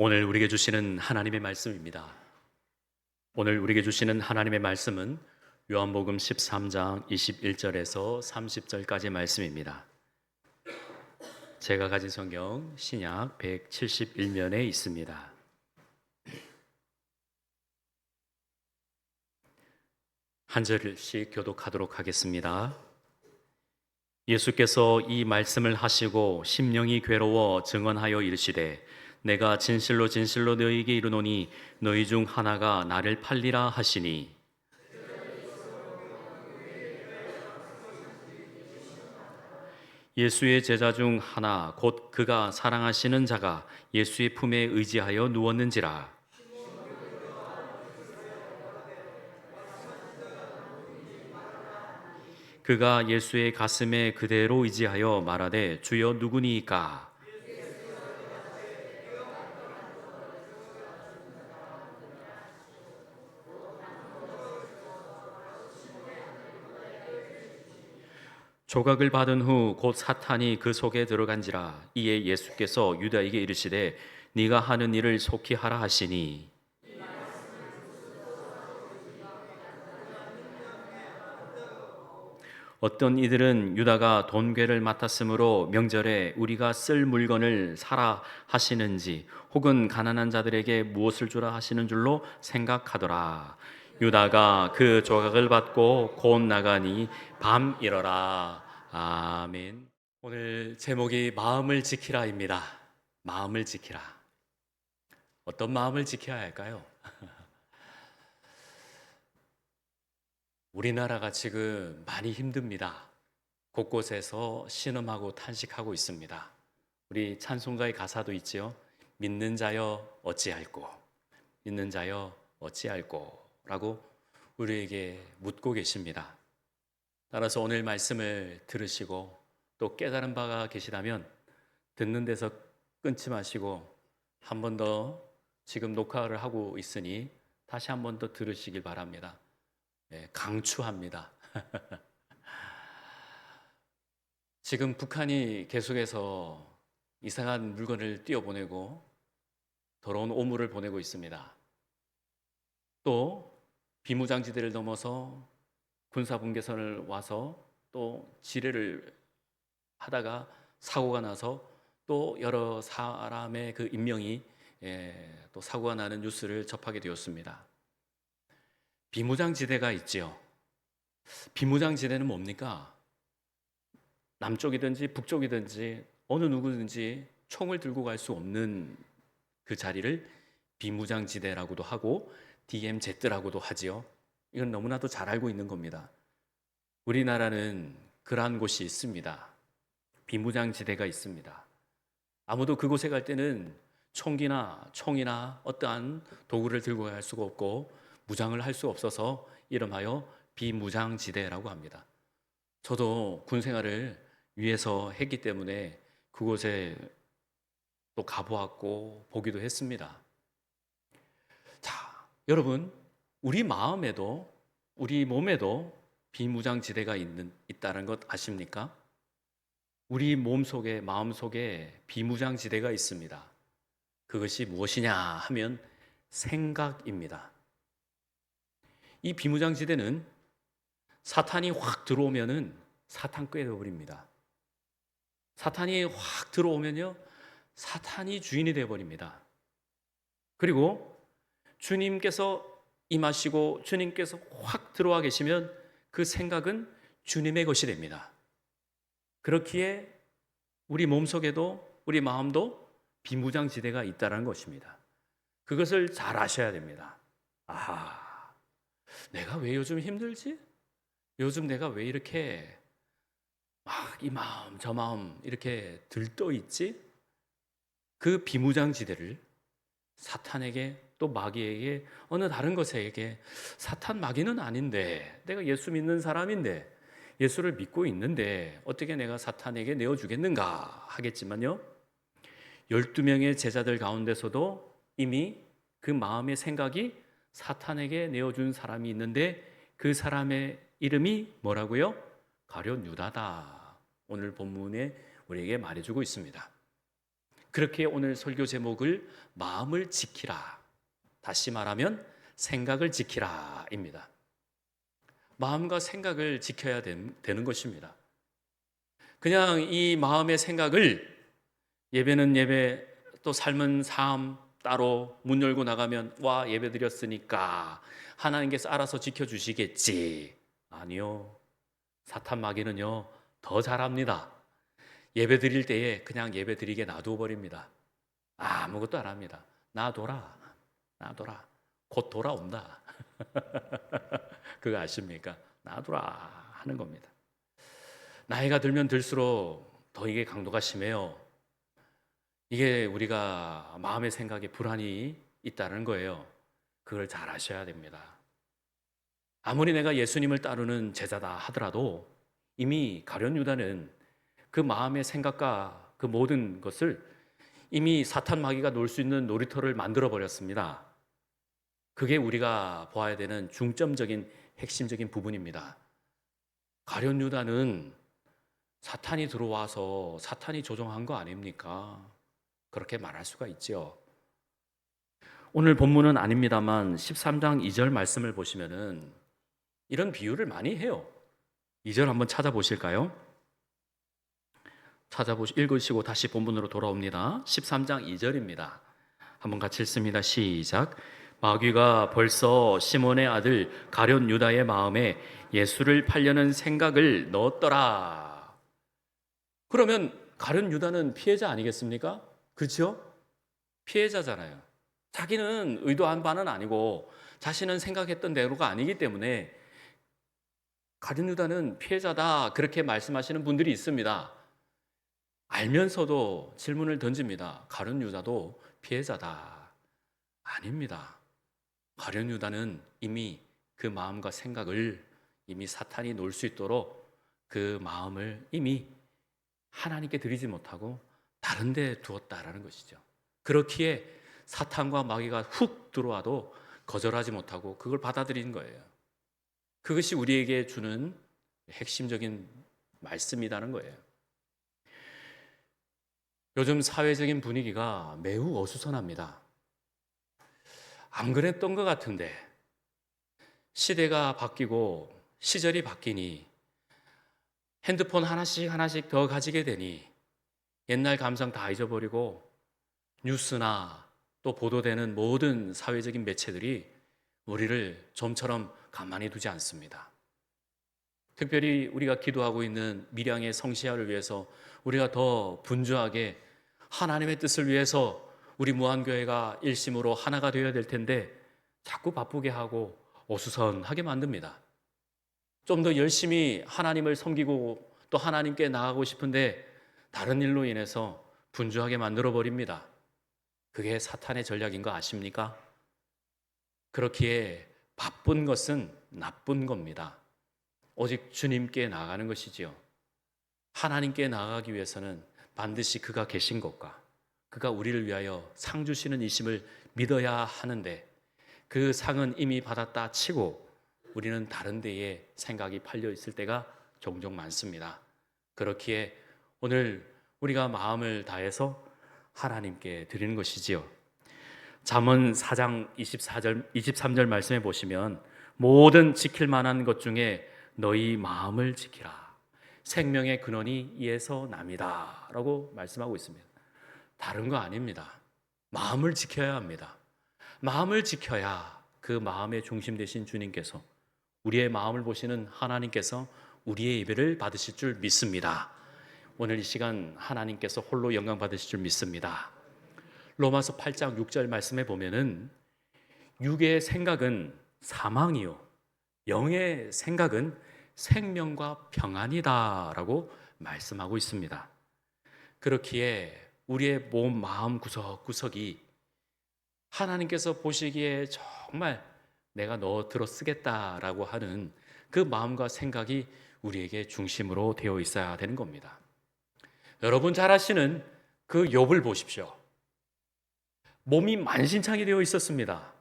오늘 우리에게 주시는 하나님의 말씀입니다. 오늘 우리에게 주시는 하나님의 말씀은 요한복음 13장 21절에서 30절까지 말씀입니다. 제가 가진 성경 신약 171면에 있습니다. 한 절씩 교독하도록 하겠습니다. 예수께서 이 말씀을 하시고 심령이 괴로워 증언하여 이르시되 내가 진실로 진실로 너희에게 이르노니 너희 중 하나가 나를 팔리라 하시니 예수의 제자 중 하나 곧 그가 사랑하시는 자가 예수의 품에 의지하여 누웠는지라. 그가 예수의 가슴에 그대로 의지하여 말하되 주여 누구니이까. 조각을 받은 후 곧 사탄이 그 속에 들어간지라. 이에 예수께서 유다에게 이르시되 네가 하는 일을 속히 하라 하시니 어떤 이들은 유다가 돈괴를 맡았으므로 명절에 우리가 쓸 물건을 사라 하시는지 혹은 가난한 자들에게 무엇을 주라 하시는 줄로 생각하더라. 유다가 그 조각을 받고 곧 나가니 밤이러라. 아멘. 오늘 제목이 마음을 지키라입니다. 마음을 지키라. 어떤 마음을 지켜야 할까요? 우리나라가 지금 많이 힘듭니다. 곳곳에서 신음하고 탄식하고 있습니다. 우리 찬송가의 가사도 있지요. 믿는 자여 어찌할꼬, 믿는 자여 어찌할꼬 라고 우리에게 묻고 계십니다. 따라서 오늘 말씀을 들으시고 또 깨달은 바가 계시다면 듣는 데서 끊지 마시고 한 번 더 지금 녹화를 하고 있으니 다시 한 번 더 들으시길 바랍니다. 강추합니다. 지금 북한이 계속해서 이상한 물건을 띄워보내고 더러운 오물을 보내고 있습니다. 또 비무장지대를 넘어서 군사분계선을 와서 또 지뢰를 하다가 사고가 나서 또 여러 사람의 그 인명이 또 사고가 나는 뉴스를 접하게 되었습니다. 비무장지대가 있지요. 비무장지대는 뭡니까? 남쪽이든지 북쪽이든지 어느 누구든지 총을 들고 갈 수 없는 그 자리를 비무장지대라고도 하고 DMZ라고도 하지요. 이건 너무나도 잘 알고 있는 겁니다. 우리나라는 그러한 곳이 있습니다. 비무장지대가 있습니다. 아무도 그곳에 갈 때는 총이나 어떠한 도구를 들고 갈 수가 없고 무장을 할 수 없어서 이름하여 비무장지대라고 합니다. 저도 군 생활을 위해서 했기 때문에 그곳에 또 가보았고 보기도 했습니다. 자, 여러분, 우리 마음에도 우리 몸에도 비무장지대가 있다는 것 아십니까? 우리 몸속에 마음속에 비무장지대가 있습니다. 그것이 무엇이냐 하면 생각입니다. 이 비무장지대는 사탄이 확 들어오면은 사탄 꿰어버립니다. 사탄이 확 들어오면요, 사탄이 주인이 되어버립니다. 그리고 주님께서 임하시고 주님께서 확 들어와 계시면 그 생각은 주님의 것이 됩니다. 그렇기에 우리 몸속에도 우리 마음도 비무장지대가 있다는 것입니다. 그것을 잘 아셔야 됩니다. 아하, 내가 왜 요즘 힘들지? 요즘 내가 왜 이렇게 막 이 마음 저 마음 이렇게 들떠 있지? 그 비무장지대를 사탄에게 또 마귀에게 어느 다른 것에게 사탄 마귀는 아닌데 내가 예수 믿는 사람인데 예수를 믿고 있는데 어떻게 내가 사탄에게 내어주겠는가 하겠지만요, 12명의 제자들 가운데서도 이미 그 마음의 생각이 사탄에게 내어준 사람이 있는데 그 사람의 이름이 뭐라고요? 가룟 유다다. 오늘 본문에 우리에게 말해주고 있습니다. 그렇게 오늘 설교 제목을 마음을 지키라, 다시 말하면 생각을 지키라입니다. 마음과 생각을 지켜야 되는 것입니다. 그냥 이 마음의 생각을 예배는 예배, 또 삶은 삶 따로 문 열고 나가면 와 예배 드렸으니까 하나님께서 알아서 지켜주시겠지. 아니요. 사탄 마귀는요 더 잘합니다. 예배 드릴 때에 그냥 예배 드리게 놔두어 버립니다. 아무것도 안 합니다. 놔둬라. 놔둬라. 곧 돌아온다. 그거 아십니까? 놔두라 하는 겁니다. 나이가 들면 들수록 더 이게 강도가 심해요. 이게 우리가 마음의 생각에 불안이 있다는 거예요. 그걸 잘 아셔야 됩니다. 아무리 내가 예수님을 따르는 제자다 하더라도 이미 가룟 유다는 그 마음의 생각과 그 모든 것을 이미 사탄 마귀가 놀 수 있는 놀이터를 만들어 버렸습니다. 그게 우리가 보아야 되는 중점적인 핵심적인 부분입니다. 가룟 유다는 사탄이 들어와서 사탄이 조종한 거 아닙니까? 그렇게 말할 수가 있죠. 오늘 본문은 아닙니다만 13장 2절 말씀을 보시면은 이런 비유를 많이 해요. 2절 한번 찾아보실까요? 읽으시고 다시 본문으로 돌아옵니다. 13장 2절입니다. 한번 같이 읽습니다. 시작. 마귀가 벌써 시몬의 아들 가룟 유다의 마음에 예수를 팔려는 생각을 넣었더라. 그러면 가룟 유다는 피해자 아니겠습니까? 그렇죠? 피해자잖아요. 자기는 의도한 바는 아니고 자신은 생각했던 대로가 아니기 때문에 가룟 유다는 피해자다 그렇게 말씀하시는 분들이 있습니다. 알면서도 질문을 던집니다. 가룟 유다도 피해자다. 아닙니다. 가룟 유다는 이미 그 마음과 생각을 이미 사탄이 놀 수 있도록 그 마음을 이미 하나님께 드리지 못하고 다른 데 두었다라는 것이죠. 그렇기에 사탄과 마귀가 훅 들어와도 거절하지 못하고 그걸 받아들이는 거예요. 그것이 우리에게 주는 핵심적인 말씀이라는 거예요. 요즘 사회적인 분위기가 매우 어수선합니다. 안 그랬던 것 같은데 시대가 바뀌고 시절이 바뀌니 핸드폰 하나씩 더 가지게 되니 옛날 감성 다 잊어버리고 뉴스나 또 보도되는 모든 사회적인 매체들이 우리를 좀처럼 가만히 두지 않습니다. 특별히 우리가 기도하고 있는 밀양의 성시야를 위해서 우리가 더 분주하게 하나님의 뜻을 위해서 우리 무한교회가 일심으로 하나가 되어야 될 텐데 자꾸 바쁘게 하고 어수선하게 만듭니다. 좀 더 열심히 하나님을 섬기고 또 하나님께 나아가고 싶은데 다른 일로 인해서 분주하게 만들어 버립니다. 그게 사탄의 전략인 거 아십니까? 그렇기에 바쁜 것은 나쁜 겁니다. 오직 주님께 나아가는 것이지요. 하나님께 나아가기 위해서는 반드시 그가 계신 것과 그가 우리를 위하여 상 주시는 이심을 믿어야 하는데 그 상은 이미 받았다 치고 우리는 다른 데에 생각이 팔려 있을 때가 종종 많습니다. 그렇기에 오늘 우리가 마음을 다해서 하나님께 드리는 것이지요. 잠언 4장 23절 말씀해 보시면 모든 지킬 만한 것 중에 너희 마음을 지키라. 생명의 근원이 이에서 남이다 라고 말씀하고 있습니다. 다른 거 아닙니다. 마음을 지켜야 합니다. 마음을 지켜야 그 마음의 중심 되신 주님께서 우리의 마음을 보시는 하나님께서 우리의 예배를 받으실 줄 믿습니다. 오늘 이 시간 하나님께서 홀로 영광 받으실 줄 믿습니다. 로마서 8장 6절 말씀에 보면은 육의 생각은 사망이요 영의 생각은 생명과 평안이다라고 말씀하고 있습니다. 그렇기에 우리의 몸, 마음 구석구석이 하나님께서 보시기에 정말 내가 너 들어 쓰겠다라고 하는 그 마음과 생각이 우리에게 중심으로 되어 있어야 되는 겁니다. 여러분 잘 아시는 그 욥을 보십시오. 몸이 만신창이 되어 있었습니다.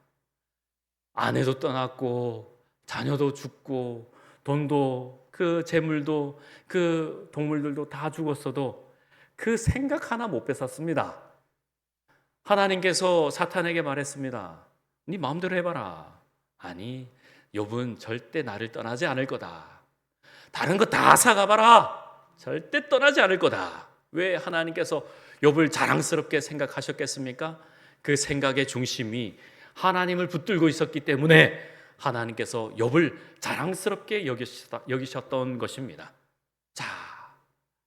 아내도 떠났고 자녀도 죽고 돈도 그 재물도 그 동물들도 다 죽었어도 그 생각 하나 못 뺏었습니다. 하나님께서 사탄에게 말했습니다. 네 마음대로 해봐라. 아니, 욥은 절대 나를 떠나지 않을 거다. 다른 거 다 사가봐라. 절대 떠나지 않을 거다. 왜 하나님께서 욥을 자랑스럽게 생각하셨겠습니까? 그 생각의 중심이 하나님을 붙들고 있었기 때문에 하나님께서 욥을 자랑스럽게 여기셨던 것입니다. 자,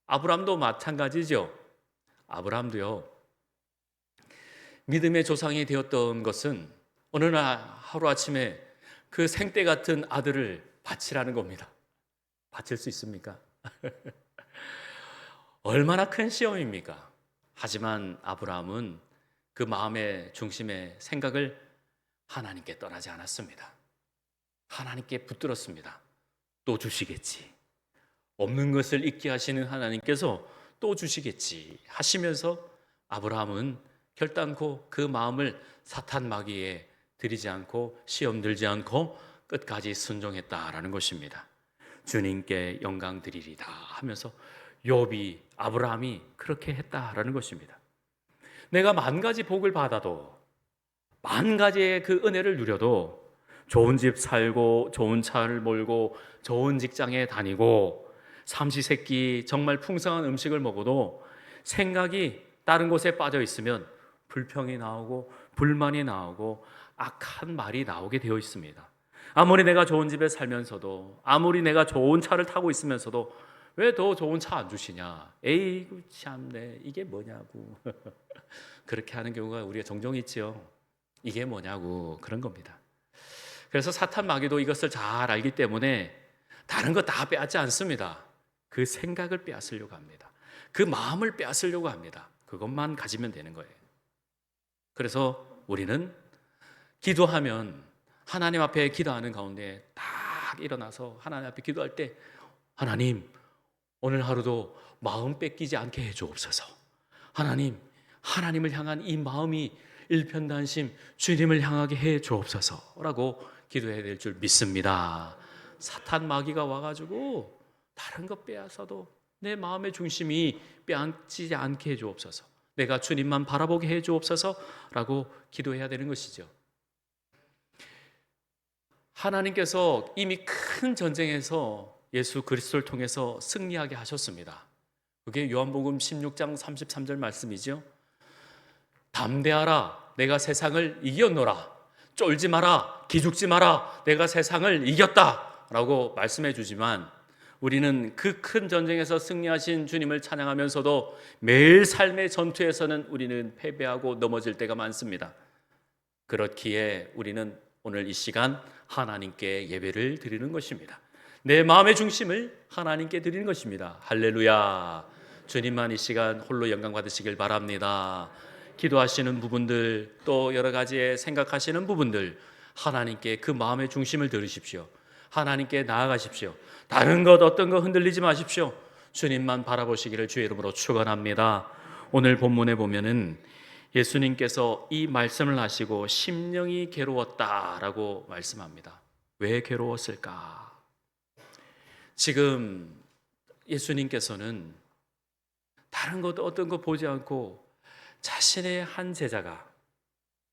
아브라함도 마찬가지죠. 아브라함도요, 믿음의 조상이 되었던 것은 어느 날 하루아침에 그 생떼 같은 아들을 바치라는 겁니다. 바칠 수 있습니까? 얼마나 큰 시험입니까? 하지만 아브라함은 그 마음의 중심의 생각을 하나님께 떠나지 않았습니다. 하나님께 붙들었습니다. 또 주시겠지. 없는 것을 있게 하시는 하나님께서 또 주시겠지 하시면서 아브라함은 결단코 그 마음을 사탄 마귀에 들이지 않고 시험 들지 않고 끝까지 순종했다라는 것입니다. 주님께 영광 드리리다 하면서 욥이 아브라함이 그렇게 했다라는 것입니다. 내가 만 가지 복을 받아도 만 가지의 그 은혜를 누려도 좋은 집 살고 좋은 차를 몰고 좋은 직장에 다니고 삼시세끼 정말 풍성한 음식을 먹어도 생각이 다른 곳에 빠져 있으면 불평이 나오고 불만이 나오고 악한 말이 나오게 되어 있습니다. 아무리 내가 좋은 집에 살면서도 아무리 내가 좋은 차를 타고 있으면서도 왜 더 좋은 차 안 주시냐? 에이구 참네 이게 뭐냐고 그렇게 하는 경우가 우리가 종종 있지요. 이게 뭐냐고 그런 겁니다. 그래서 사탄 마귀도 이것을 잘 알기 때문에 다른 거 다 빼앗지 않습니다. 그 생각을 빼앗으려고 합니다. 그 마음을 빼앗으려고 합니다. 그것만 가지면 되는 거예요. 그래서 우리는 기도하면 하나님 앞에 기도하는 가운데 딱 일어나서 하나님 앞에 기도할 때 하나님 오늘 하루도 마음 뺏기지 않게 해주옵소서. 하나님, 하나님을 향한 이 마음이 일편단심 주님을 향하게 해주옵소서라고 기도해야 될 줄 믿습니다. 사탄 마귀가 와가지고 다른 것 빼앗아도 내 마음의 중심이 빼앗지 않게 해주옵소서. 내가 주님만 바라보게 해주옵소서라고 기도해야 되는 것이죠. 하나님께서 이미 큰 전쟁에서 예수 그리스도를 통해서 승리하게 하셨습니다. 그게 요한복음 16장 33절 말씀이죠. 담대하라 내가 세상을 이겼노라. 쫄지 마라 기죽지 마라 내가 세상을 이겼다 라고 말씀해 주지만 우리는 그 큰 전쟁에서 승리하신 주님을 찬양하면서도 매일 삶의 전투에서는 우리는 패배하고 넘어질 때가 많습니다. 그렇기에 우리는 오늘 이 시간 하나님께 예배를 드리는 것입니다. 내 마음의 중심을 하나님께 드리는 것입니다. 할렐루야. 주님만 이 시간 홀로 영광 받으시길 바랍니다. 기도하시는 부분들 또 여러 가지의 생각하시는 부분들 하나님께 그 마음의 중심을 들으십시오. 하나님께 나아가십시오. 다른 것 어떤 거 흔들리지 마십시오. 주님만 바라보시기를 주의 이름으로 축원합니다. 오늘 본문에 보면은 예수님께서 이 말씀을 하시고 심령이 괴로웠다라고 말씀합니다. 왜 괴로웠을까? 지금 예수님께서는 다른 것 어떤 거 보지 않고 자신의 한 제자가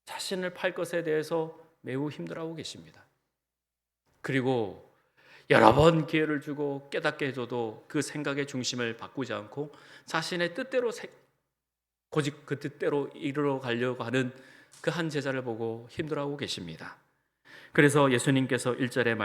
자신을 팔 것에 대해서 매우 힘들어하고 계십니다. 그리고 여러 번 기회를 주고 깨닫게 해줘도 그 생각의 중심을 바꾸지 않고 자신의 뜻대로 고집 그 뜻대로 이루어 가려고 하는 그 한 제자를 보고 힘들어하고 계십니다. 그래서 예수님께서 1절에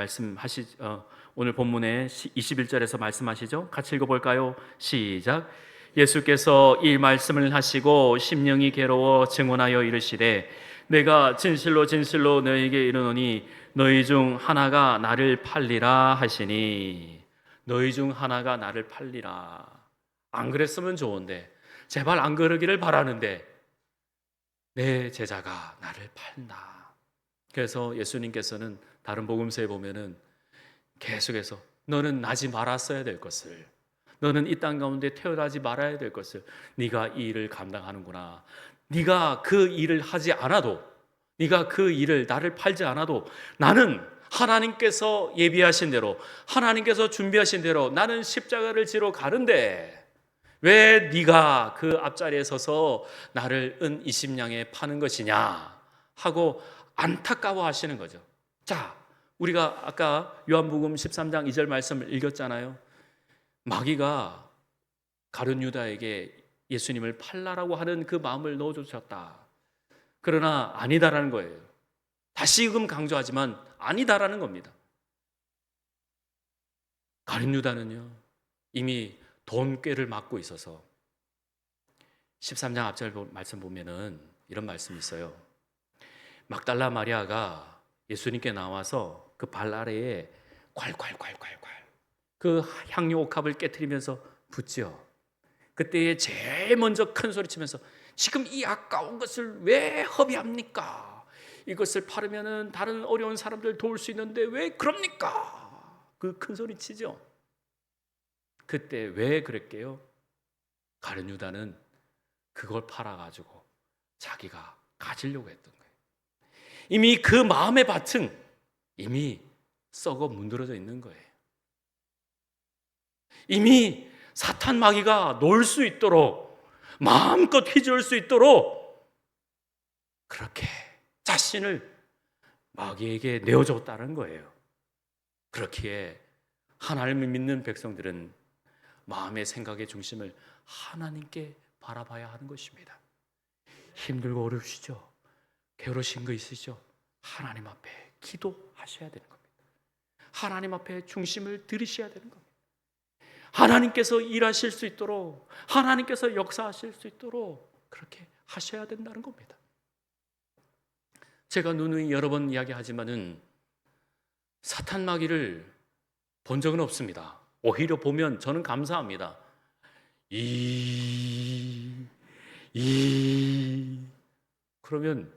오늘 본문에 21절에서 말씀하시죠. 같이 읽어볼까요? 시작. 예수께서 이 말씀을 하시고 심령이 괴로워 증언하여 이르시되 내가 진실로 진실로 너희에게 이르노니 너희 중 하나가 나를 팔리라 하시니. 너희 중 하나가 나를 팔리라. 안 그랬으면 좋은데 제발 안 그러기를 바라는데 내 제자가 나를 팔나. 그래서 예수님께서는 다른 복음서에 보면은 계속해서 너는 나지 말았어야 될 것을, 너는 이 땅 가운데 태어나지 말아야 될 것을 네가 이 일을 감당하는구나. 네가 그 일을 하지 않아도, 네가 그 일을 나를 팔지 않아도 나는 하나님께서 예비하신 대로, 하나님께서 준비하신 대로 나는 십자가를 지러 가는데 왜 네가 그 앞자리에 서서 나를 은 20냥에 파는 것이냐 하고 안타까워 하시는 거죠. 자, 우리가 아까 요한복음 13장 2절 말씀을 읽었잖아요. 마귀가 가룟 유다에게 예수님을 팔라라고 하는 그 마음을 넣어주셨다. 그러나 아니다라는 거예요. 다시금 강조하지만 아니다라는 겁니다. 가룟 유다는요, 이미 돈꾀를 맡고 있어서 13장 앞절 말씀 보면은 이런 말씀이 있어요. 막달라 마리아가 예수님께 나와서 그 발 아래에 콸콸콸콸콸 그 향유 옥합을 깨트리면서 붓지요. 그때에 제일 먼저 큰 소리 치면서 지금 이 아까운 것을 왜 허비합니까? 이것을 팔으면은 다른 어려운 사람들 도울 수 있는데 왜 그럽니까? 그 큰 소리 치죠. 그때 왜 그랬게요? 가룟 유다는 그걸 팔아가지고 자기가 가지려고 했던 거예요. 이미 그 마음의 밭은 이미 썩어 문드러져 있는 거예요. 이미 사탄 마귀가 놀 수 있도록 마음껏 휘저을 수 있도록 그렇게 자신을 마귀에게 내어줬다는 거예요. 그렇기에 하나님을 믿는 백성들은 마음의 생각의 중심을 하나님께 바라봐야 하는 것입니다. 힘들고 어려우시죠? 게으르신 거 있으시죠? 하나님 앞에 기도하셔야 되는 겁니다. 하나님 앞에 중심을 들이셔야 되는 겁니다. 하나님께서 일하실 수 있도록, 하나님께서 역사하실 수 있도록 그렇게 하셔야 된다는 겁니다. 제가 누누이 여러 번 이야기하지만은 사탄 마귀를 본 적은 없습니다. 오히려 보면 저는 감사합니다. 그러면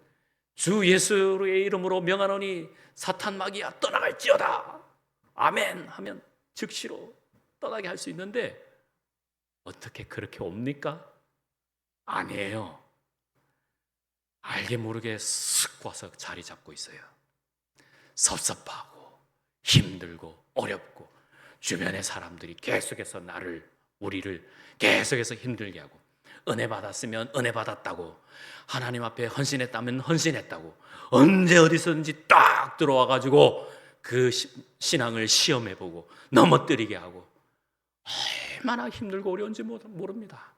주 예수의 이름으로 명하노니 사탄 마귀야 떠나갈지어다 아멘 하면 즉시로 떠나게 할 수 있는데 어떻게 그렇게 옵니까? 아니에요. 알게 모르게 쓱 와서 자리 잡고 있어요. 섭섭하고 힘들고 어렵고 주변의 사람들이 계속해서 우리를 계속해서 힘들게 하고 은혜 받았으면 은혜 받았다고 하나님 앞에 헌신했다면 헌신했다고 언제 어디서든지 딱 들어와가지고 그 신앙을 시험해보고 넘어뜨리게 하고 얼마나 힘들고 어려운지 모릅니다.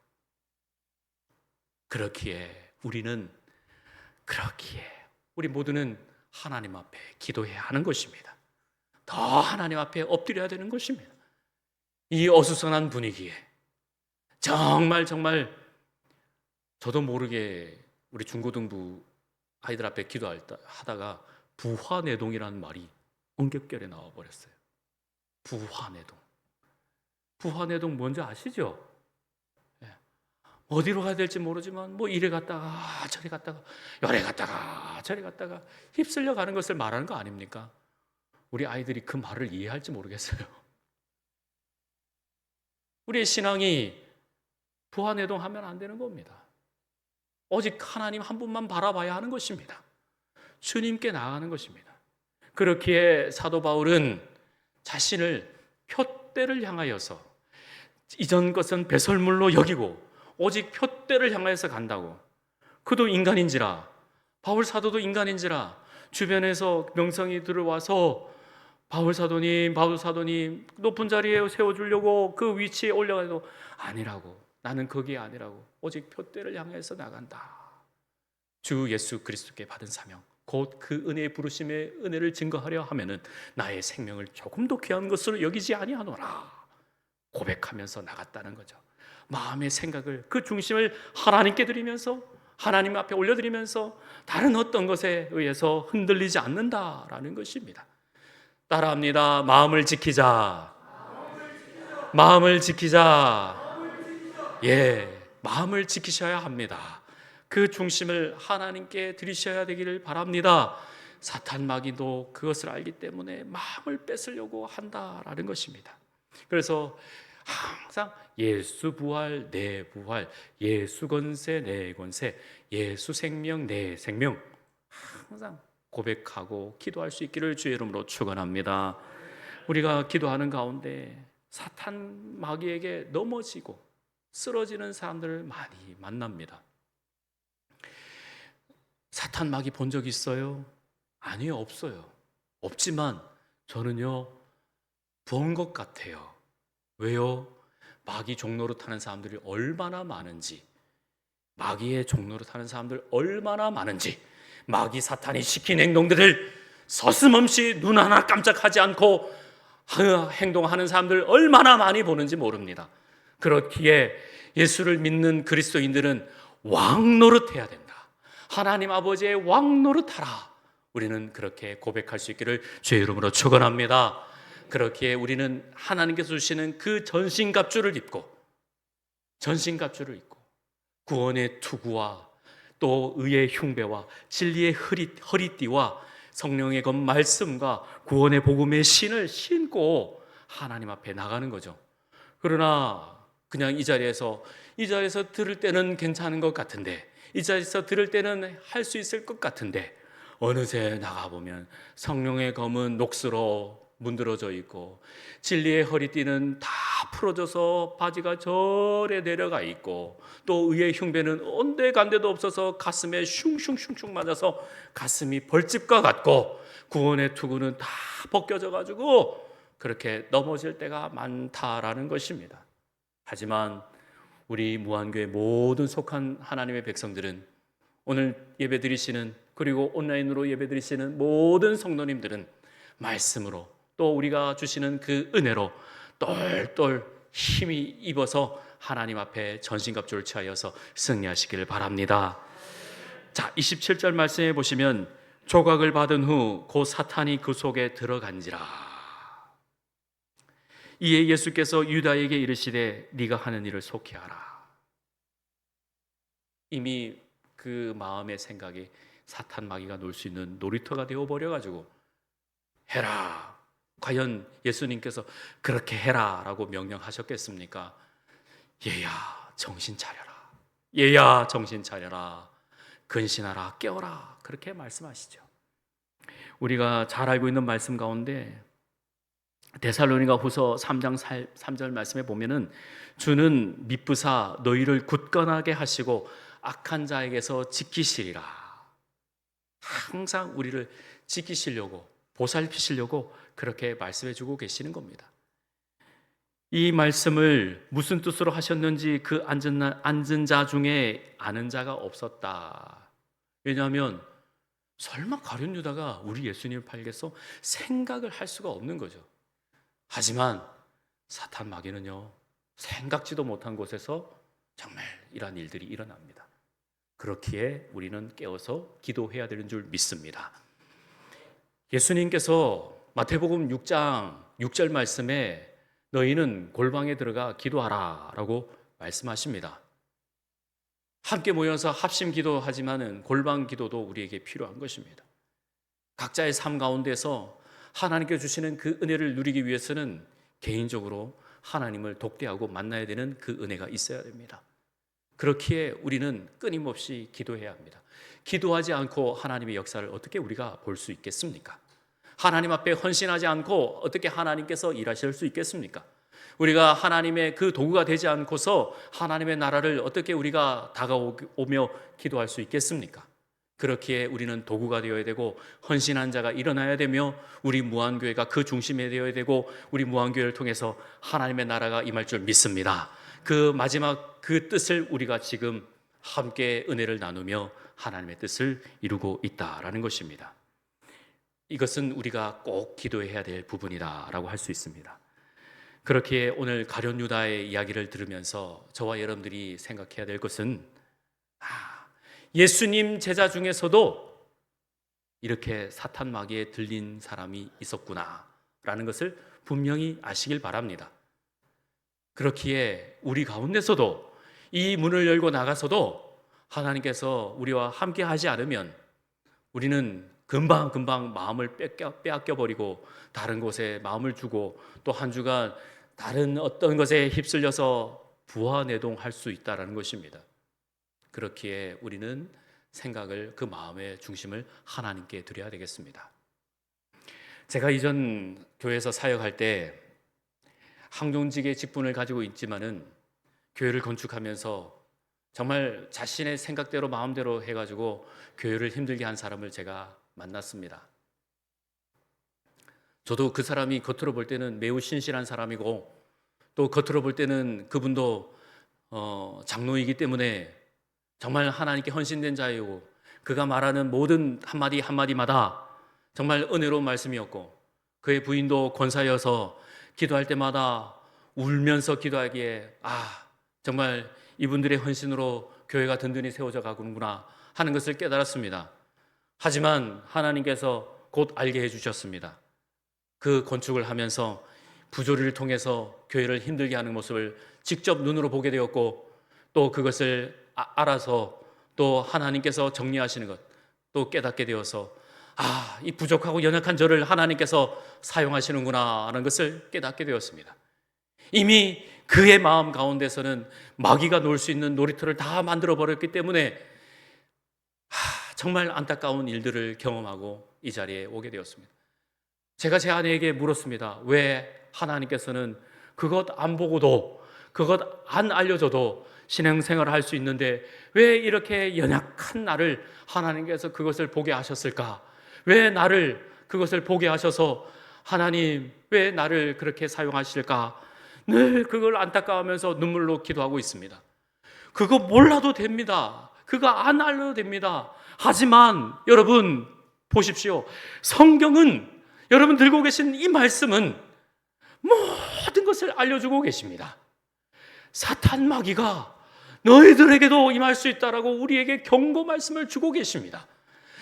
그렇기에 우리 모두는 하나님 앞에 기도해야 하는 것입니다. 더 하나님 앞에 엎드려야 되는 것입니다. 이 어수선한 분위기에 정말 저도 모르게 우리 중고등부 아이들 앞에 기도하다가 부화내동이라는 말이 엉겹결에 나와버렸어요. 부화내동 뭔지 아시죠? 어디로 가야 될지 모르지만 뭐 이래 갔다가 저래 갔다가 요래 갔다가 저래 갔다가 휩쓸려 가는 것을 말하는 거 아닙니까? 우리 아이들이 그 말을 이해할지 모르겠어요. 우리의 신앙이 부하내동하면 안 되는 겁니다. 오직 하나님 한 분만 바라봐야 하는 것입니다. 주님께 나아가는 것입니다. 그렇기에 사도 바울은 자신을 표대를 향하여서 이전 것은 배설물로 여기고 오직 표대를 향하여서 간다고. 그도 인간인지라 바울 사도도 인간인지라 주변에서 명성이 들어와서 바울 사도님 높은 자리에 세워주려고 그 위치에 올려가도 아니라고. 나는 거기 아니라고. 오직 표대를 향해서 나간다. 주 예수 그리스도께 받은 사명 곧 그 은혜의 부르심의 은혜를 증거하려 하면은 나의 생명을 조금도 귀한 것으로 여기지 아니하노라 고백하면서 나갔다는 거죠. 마음의 생각을 그 중심을 하나님께 드리면서 하나님 앞에 올려드리면서 다른 어떤 것에 의해서 흔들리지 않는다라는 것입니다. 따라합니다. 마음을 지키자. 마음을 지키자. 예, 마음을 지키셔야 합니다. 그 중심을 하나님께 드리셔야 되기를 바랍니다. 사탄 마귀도 그것을 알기 때문에 마음을 뺏으려고 한다라는 것입니다. 그래서 항상 예수 부활 내 부활, 예수 권세 내 권세, 예수 생명 내 생명 항상 고백하고 기도할 수 있기를 주의 이름으로 축원합니다. 우리가 기도하는 가운데 사탄 마귀에게 넘어지고 쓰러지는 사람들을 많이 만납니다. 사탄 마귀 본 적 있어요? 아니요, 없어요. 없지만 저는요, 본 것 같아요. 왜요? 마귀 종로로 타는 사람들이 얼마나 많은지, 마귀의 종로로 타는 사람들 얼마나 많은지, 마귀 사탄이 시킨 행동들을 서슴없이 눈 하나 깜짝하지 않고 행동하는 사람들 얼마나 많이 보는지 모릅니다. 그렇기에 예수를 믿는 그리스도인들은 왕 노릇해야 된다. 하나님 아버지의 왕 노릇하라. 우리는 그렇게 고백할 수 있기를 주의 이름으로 축원합니다. 그렇기에 우리는 하나님께서 주시는 그 전신갑주를 입고 구원의 투구와 또 의의 흉배와 진리의 허리띠와 성령의 그 말씀과 구원의 복음의 신을 신고 하나님 앞에 나가는 거죠. 그러나 그냥 이 자리에서 들을 때는 괜찮은 것 같은데, 이 자리에서 들을 때는 할 수 있을 것 같은데, 어느새 나가보면 성령의 검은 녹수로 문드러져 있고 진리의 허리띠는 다 풀어져서 바지가 절에 내려가 있고 또 의의 흉배는 온데간데도 없어서 가슴에 슝슝슝슝 맞아서 가슴이 벌집과 같고 구원의 투구는 다 벗겨져 가지고 그렇게 넘어질 때가 많다라는 것입니다. 하지만 우리 무한교회 모든 속한 하나님의 백성들은, 오늘 예배드리시는 그리고 온라인으로 예배드리시는 모든 성도님들은 말씀으로 또 우리가 주시는 그 은혜로 똘똘 힘이 입어서 하나님 앞에 전신갑주를 취하여서 승리하시기를 바랍니다. 자, 27절 말씀해 보시면 조각을 받은 후 곧 사탄이 그 속에 들어간지라. 이에 예수께서 유다에게 이르시되 네가 하는 일을 속히 하라. 이미 그 마음의 생각이 사탄 마귀가 놀 수 있는 놀이터가 되어버려가지고 해라. 과연 예수님께서 그렇게 해라라고 명령하셨겠습니까? 얘야 정신 차려라. 얘야 정신 차려라. 근신하라. 깨어라. 그렇게 말씀하시죠. 우리가 잘 알고 있는 말씀 가운데 데살로니가 후서 3장 3절 말씀에 보면은 주는 미쁘사 너희를 굳건하게 하시고 악한 자에게서 지키시리라. 항상 우리를 지키시려고 보살피시려고 그렇게 말씀해 주고 계시는 겁니다. 이 말씀을 무슨 뜻으로 하셨는지 그 앉은 자 중에 아는 자가 없었다. 왜냐하면 설마 가룟 유다가 우리 예수님을 팔겠어? 생각을 할 수가 없는 거죠. 하지만 사탄 마귀는요, 생각지도 못한 곳에서 정말 이러한 일들이 일어납니다. 그렇기에 우리는 깨어서 기도해야 되는 줄 믿습니다. 예수님께서 마태복음 6장 6절 말씀에 너희는 골방에 들어가 기도하라 라고 말씀하십니다. 함께 모여서 합심 기도하지만은 골방 기도도 우리에게 필요한 것입니다. 각자의 삶 가운데서 하나님께 주시는 그 은혜를 누리기 위해서는 개인적으로 하나님을 독대하고 만나야 되는 그 은혜가 있어야 됩니다. 그렇기에 우리는 끊임없이 기도해야 합니다. 기도하지 않고 하나님의 역사를 어떻게 우리가 볼 수 있겠습니까? 하나님 앞에 헌신하지 않고 어떻게 하나님께서 일하실 수 있겠습니까? 우리가 하나님의 그 도구가 되지 않고서 하나님의 나라를 어떻게 우리가 다가오며 기도할 수 있겠습니까? 그렇기에 우리는 도구가 되어야 되고 헌신한 자가 일어나야 되며 우리 무한교회가 그 중심에 되어야 되고 우리 무한교회를 통해서 하나님의 나라가 임할 줄 믿습니다. 그 마지막 그 뜻을 우리가 지금 함께 은혜를 나누며 하나님의 뜻을 이루고 있다라는 것입니다. 이것은 우리가 꼭 기도해야 될 부분이다라고 할 수 있습니다. 그렇기에 오늘 가룟 유다의 이야기를 들으면서 저와 여러분들이 생각해야 될 것은 예수님 제자 중에서도 이렇게 사탄 마귀에 들린 사람이 있었구나라는 것을 분명히 아시길 바랍니다. 그렇기에 우리 가운데서도 이 문을 열고 나가서도 하나님께서 우리와 함께 하지 않으면 우리는 금방 마음을 빼앗겨 버리고 다른 곳에 마음을 주고 또 한 주간 다른 어떤 것에 휩쓸려서 부화내동할 수 있다는 것입니다. 그렇기에 우리는 생각을 그 마음의 중심을 하나님께 드려야 되겠습니다. 제가 이전 교회에서 사역할 때 항종직의 직분을 가지고 있지만은 교회를 건축하면서 정말 자신의 생각대로 마음대로 해가지고 교회를 힘들게 한 사람을 제가 만났습니다. 저도 그 사람이 겉으로 볼 때는 매우 신실한 사람이고, 또 겉으로 볼 때는 그분도 장로이기 때문에 정말 하나님께 헌신된 자이고, 그가 말하는 모든 한마디 한마디마다 정말 은혜로운 말씀이었고, 그의 부인도 권사여서 기도할 때마다 울면서 기도하기에 정말 이분들의 헌신으로 교회가 든든히 세워져 가는구나 하는 것을 깨달았습니다. 하지만 하나님께서 곧 알게 해주셨습니다. 그 건축을 하면서 부조리를 통해서 교회를 힘들게 하는 모습을 직접 눈으로 보게 되었고, 또 그것을 알아서 또 하나님께서 정리하시는 것 또 깨닫게 되어서 이 부족하고 연약한 저를 하나님께서 사용하시는구나 하는 것을 깨닫게 되었습니다. 이미 그의 마음 가운데서는 마귀가 놀 수 있는 놀이터를 다 만들어 버렸기 때문에 정말 안타까운 일들을 경험하고 이 자리에 오게 되었습니다. 제가 제 아내에게 물었습니다. 왜 하나님께서는 그것 안 보고도, 그것 안 알려줘도 신앙생활을 할 수 있는데 왜 이렇게 연약한 나를 하나님께서 그것을 보게 하셨을까? 왜 나를 그것을 보게 하셔서 하나님 왜 나를 그렇게 사용하실까? 늘 그걸 안타까워하면서 눈물로 기도하고 있습니다. 그거 몰라도 됩니다. 그거 안 알려도 됩니다. 하지만 여러분 보십시오. 성경은, 여러분 들고 계신 이 말씀은 모든 것을 알려주고 계십니다. 사탄 마귀가 너희들에게도 임할 수 있다라고 우리에게 경고 말씀을 주고 계십니다.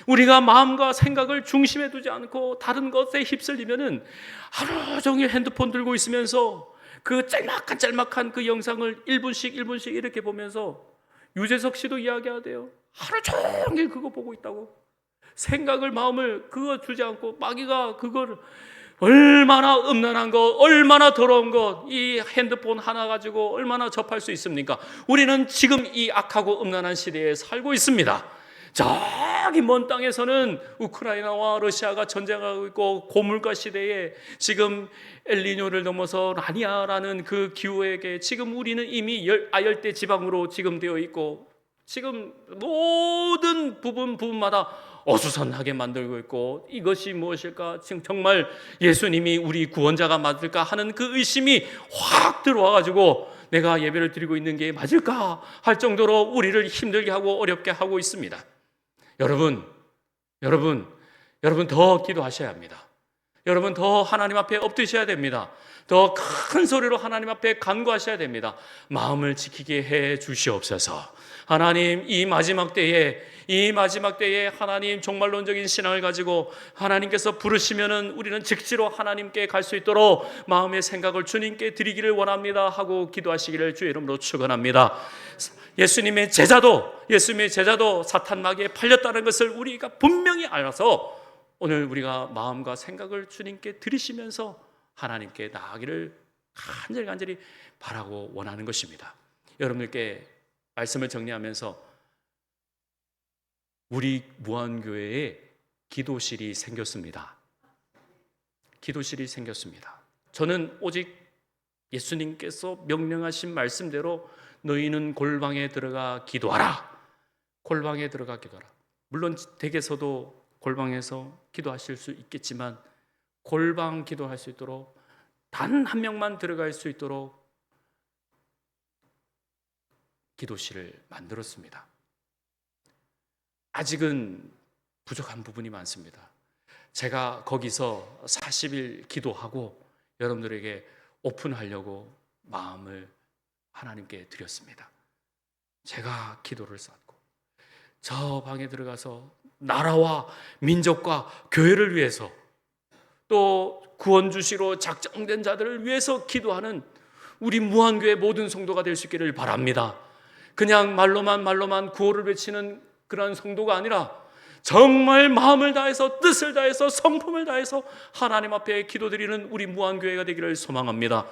우리가 마음과 생각을 중심에 두지 않고 다른 것에 휩쓸리면은 하루 종일 핸드폰 들고 있으면서 그 짤막한 그 영상을 1분씩 이렇게 보면서, 유재석 씨도 이야기하대요. 하루 종일 그거 보고 있다고. 생각을, 마음을 그거 주지 않고 마귀가 그걸 얼마나 음란한 것, 얼마나 더러운 것, 이 핸드폰 하나 가지고 얼마나 접할 수 있습니까? 우리는 지금 이 악하고 음란한 시대에 살고 있습니다. 저기 먼 땅에서는 우크라이나와 러시아가 전쟁하고 있고, 고물가 시대에 지금 엘니뇨를 넘어서 라니아라는 그 기후에게 지금 우리는 이미 아열대 지방으로 지금 되어 있고, 지금 모든 부분마다 어수선하게 만들고 있고, 이것이 무엇일까? 지금 정말 예수님이 우리 구원자가 맞을까 하는 그 의심이 확 들어와가지고 내가 예배를 드리고 있는 게 맞을까 할 정도로 우리를 힘들게 하고 어렵게 하고 있습니다. 여러분 더 기도하셔야 합니다. 여러분 더 하나님 앞에 엎드셔야 됩니다. 더 큰 소리로 하나님 앞에 간구하셔야 됩니다. 마음을 지키게 해 주시옵소서. 하나님, 이 마지막 때에 하나님 종말론적인 신앙을 가지고 하나님께서 부르시면은 우리는 즉시로 하나님께 갈 수 있도록 마음의 생각을 주님께 드리기를 원합니다 하고 기도하시기를 주의 이름으로 축원합니다. 예수님의 제자도 사탄 마귀에 팔렸다는 것을 우리가 분명히 알아서 오늘 우리가 마음과 생각을 주님께 드리시면서 하나님께 나아가기를 간절히 바라고 원하는 것입니다. 여러분들께 말씀을 정리하면서 우리 무한교회에 기도실이 생겼습니다. 기도실이 생겼습니다. 저는 오직 예수님께서 명령하신 말씀대로 너희는 골방에 들어가 기도하라. 골방에 들어가 기도하라. 물론 댁에서도 골방에서 기도하실 수 있겠지만 골방 기도할 수 있도록 단 한 명만 들어갈 수 있도록 기도실을 만들었습니다. 아직은 부족한 부분이 많습니다. 제가 거기서 40일 기도하고 여러분들에게 오픈하려고 마음을 하나님께 드렸습니다. 제가 기도를 쌓고 저 방에 들어가서 나라와 민족과 교회를 위해서 또 구원 주시로 작정된 자들을 위해서 기도하는 우리 무한교회 모든 성도가 될 수 있기를 바랍니다. 그냥 말로만 구호를 외치는 그런 성도가 아니라 정말 마음을 다해서 뜻을 다해서 성품을 다해서 하나님 앞에 기도드리는 우리 무한교회가 되기를 소망합니다.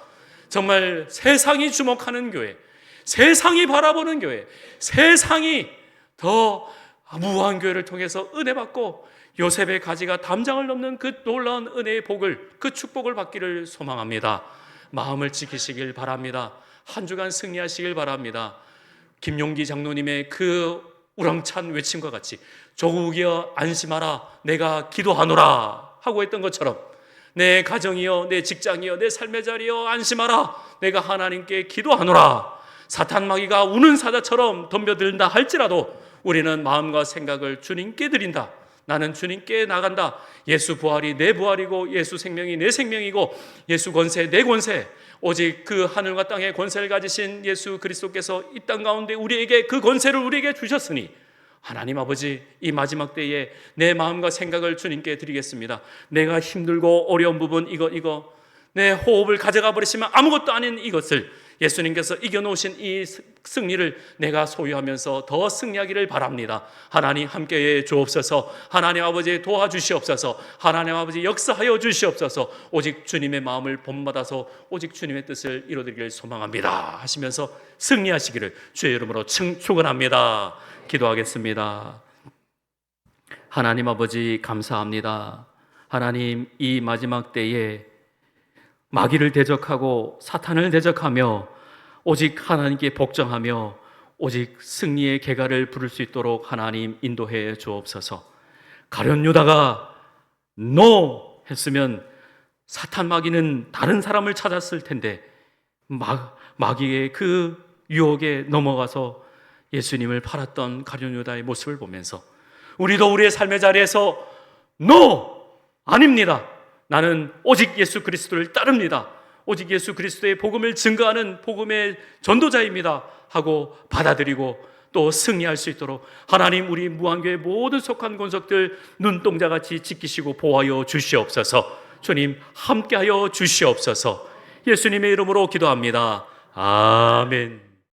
정말 세상이 주목하는 교회, 세상이 바라보는 교회, 세상이 더 무한교회를 통해서 은혜 받고 요셉의 가지가 담장을 넘는 그 놀라운 은혜의 복을, 그 축복을 받기를 소망합니다. 마음을 지키시길 바랍니다. 한 주간 승리하시길 바랍니다. 김용기 장로님의 그 우렁찬 외침과 같이 조국이여 안심하라 내가 기도하노라 하고 했던 것처럼 내 가정이여 내 직장이여 내 삶의 자리여 안심하라 내가 하나님께 기도하노라. 사탄 마귀가 우는 사자처럼 덤벼들다 할지라도 우리는 마음과 생각을 주님께 드린다. 나는 주님께 나간다. 예수 부활이 내 부활이고 예수 생명이 내 생명이고 예수 권세 내 권세, 오직 그 하늘과 땅의 권세를 가지신 예수 그리스도께서 이 땅 가운데 우리에게 그 권세를 우리에게 주셨으니 하나님 아버지, 이 마지막 때에 내 마음과 생각을 주님께 드리겠습니다. 내가 힘들고 어려운 부분 이거 내 호흡을 가져가 버리시면 아무것도 아닌 이것을 예수님께서 이겨놓으신 이 승리를 내가 소유하면서 더 승리하기를 바랍니다. 하나님 함께해 주옵소서. 하나님 아버지 도와주시옵소서. 하나님 아버지 역사하여 주시옵소서. 오직 주님의 마음을 본받아서 오직 주님의 뜻을 이루어드리길 소망합니다 하시면서 승리하시기를 주의 이름으로 축원합니다. 기도하겠습니다. 하나님 아버지 감사합니다. 하나님, 이 마지막 때에 마귀를 대적하고 사탄을 대적하며 오직 하나님께 복종하며 오직 승리의 계가를 부를 수 있도록 하나님 인도해 주옵소서. 가룟 유다가 노 했으면 사탄 마귀는 다른 사람을 찾았을 텐데 마귀의 그 유혹에 넘어가서 예수님을 팔았던 가룟 유다의 모습을 보면서 우리도 우리의 삶의 자리에서 노! 아닙니다. 나는 오직 예수 그리스도를 따릅니다. 오직 예수 그리스도의 복음을 증거하는 복음의 전도자입니다 하고 받아들이고 또 승리할 수 있도록 하나님 우리 무한교회 모든 속한 권속들 눈동자같이 지키시고 보호하여 주시옵소서. 주님 함께하여 주시옵소서. 예수님의 이름으로 기도합니다. 아멘.